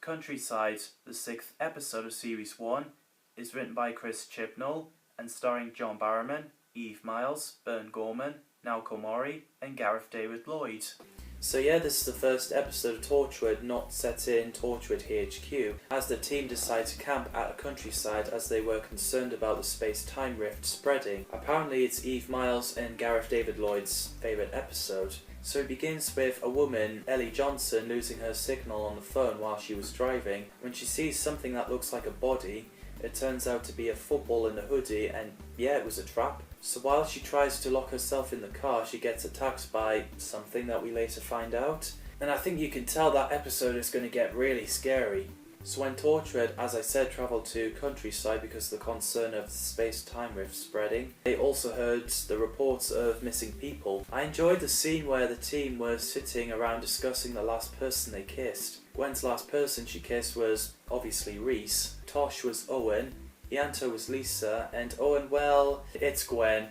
Countryside, the 6th episode of Series 1, is written by Chris Chibnall and starring John Barrowman, Eve Miles, Bern Gorman, Naoko Mori, and Gareth David Lloyd. So yeah, this is the first episode of Torchwood not set in Torchwood HQ, as the team decide to camp at a countryside as they were concerned about the space-time rift spreading. Apparently it's Eve Miles and Gareth David Lloyd's favourite episode. So it begins with a woman, Ellie Johnson, losing her signal on the phone while she was driving. When she sees something that looks like a body, it turns out to be a football in a hoodie, and yeah, it was a trap. So while she tries to lock herself in the car, she gets attacked by something that we later find out. And I think you can tell that episode is going to get really scary. So when Torchwood, as I said, travelled to Countryside because of the concern of the space-time rift spreading, they also heard the reports of missing people. I enjoyed the scene where the team were sitting around discussing the last person they kissed. Gwen's last person she kissed was obviously Reese, Tosh was Owen, Ianto was Lisa, and Owen, well, it's Gwen.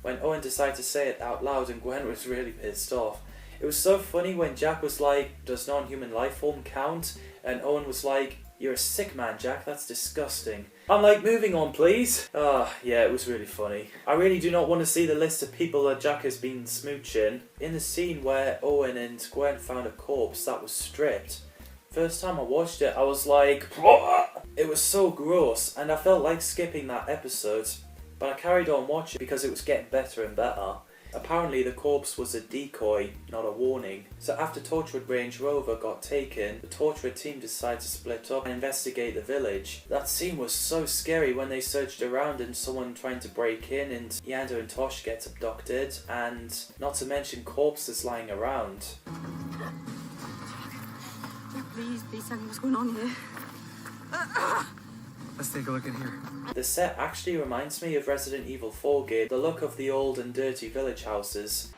When Owen decided to say it out loud and Gwen was really pissed off. It was so funny when Jack was like, does non-human life form count? And Owen was like, you're a sick man, Jack, that's disgusting. I'm like, moving on please. Yeah, it was really funny. I really do not want to see the list of people that Jack has been smooching. In the scene where Owen and Gwen found a corpse that was stripped, first time I watched it, I was like, it was so gross, and I felt like skipping that episode. But I carried on watching because it was getting better and better. Apparently the corpse was a decoy, not a warning. So after Torchwood Range Rover got taken, the Torchwood team decided to split up and investigate the village. That scene was so scary when they searched around and someone trying to break in and Yando and Tosh gets abducted, and not to mention corpses lying around. Please tell me what's going on here. Let's take a look in here. The set actually reminds me of Resident Evil 4 game, the look of the old and dirty village houses.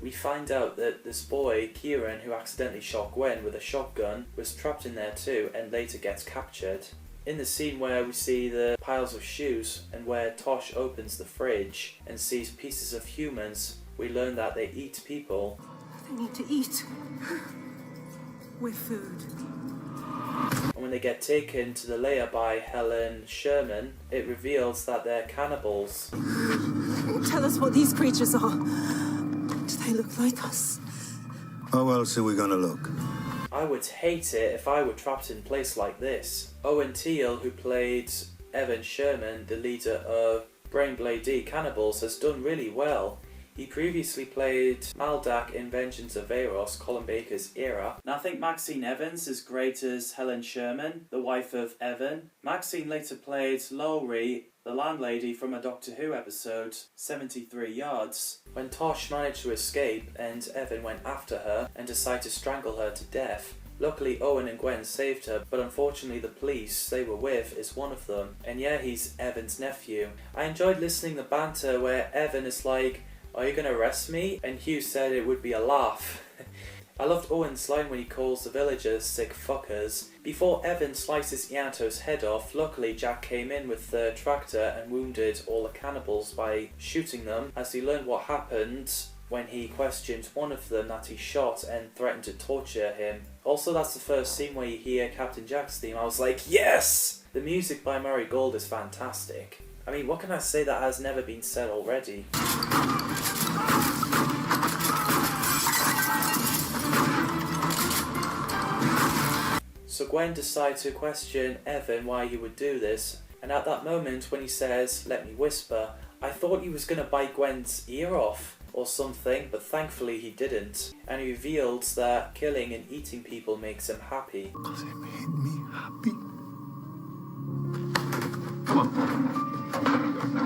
We find out that this boy, Kieran, who accidentally shot Gwen with a shotgun, was trapped in there too and later gets captured. In the scene where we see the piles of shoes and where Tosh opens the fridge and sees pieces of humans, we learn that they eat people. They need to eat. With food. And when they get taken to the lair by Helen Sherman, it reveals that they're cannibals. Tell us what these creatures are. Do they look like us? How else are we gonna look? I would hate it if I were trapped in a place like this. Owen Teal, who played Evan Sherman, the leader of Brainblade D Cannibals, has done really well. He previously played Maldak in Vengeance of Eros, Colin Baker's era. And I think Maxine Evans is great as Helen Sherman, the wife of Evan. Maxine later played Lowry, the landlady from a Doctor Who episode, 73 Yards, when Tosh managed to escape and Evan went after her and decided to strangle her to death. Luckily Owen and Gwen saved her, but unfortunately the police they were with is one of them. And yeah, he's Evan's nephew. I enjoyed listening to the banter where Evan is like, are you gonna arrest me? And Hugh said it would be a laugh. I loved Owen's line when he calls the villagers sick fuckers. Before Evan slices Ianto's head off, luckily Jack came in with the tractor and wounded all the cannibals by shooting them, as he learned what happened when he questioned one of them that he shot and threatened to torture him. Also, that's the first scene where you hear Captain Jack's theme. I was like, yes! The music by Murray Gold is fantastic. I mean, what can I say that has never been said already? So Gwen decides to question Evan why he would do this, and at that moment when he says, let me whisper, I thought he was going to bite Gwen's ear off or something, but thankfully he didn't. And he reveals that killing and eating people makes him happy. Does it make me happy?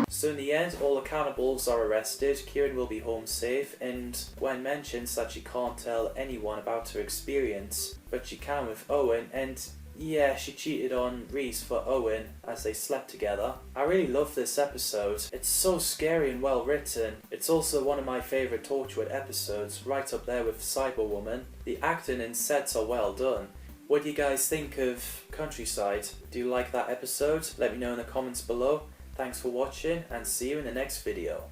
So in the end, all the cannibals are arrested, Kieran will be home safe, and Gwen mentions that she can't tell anyone about her experience, but she can with Owen, and yeah, she cheated on Reese for Owen as they slept together. I really love this episode. It's so scary and well written. It's also one of my favourite Torchwood episodes, right up there with Cyberwoman. The acting and sets are well done. What do you guys think of Countryside? Do you like that episode? Let me know in the comments below. Thanks for watching and see you in the next video.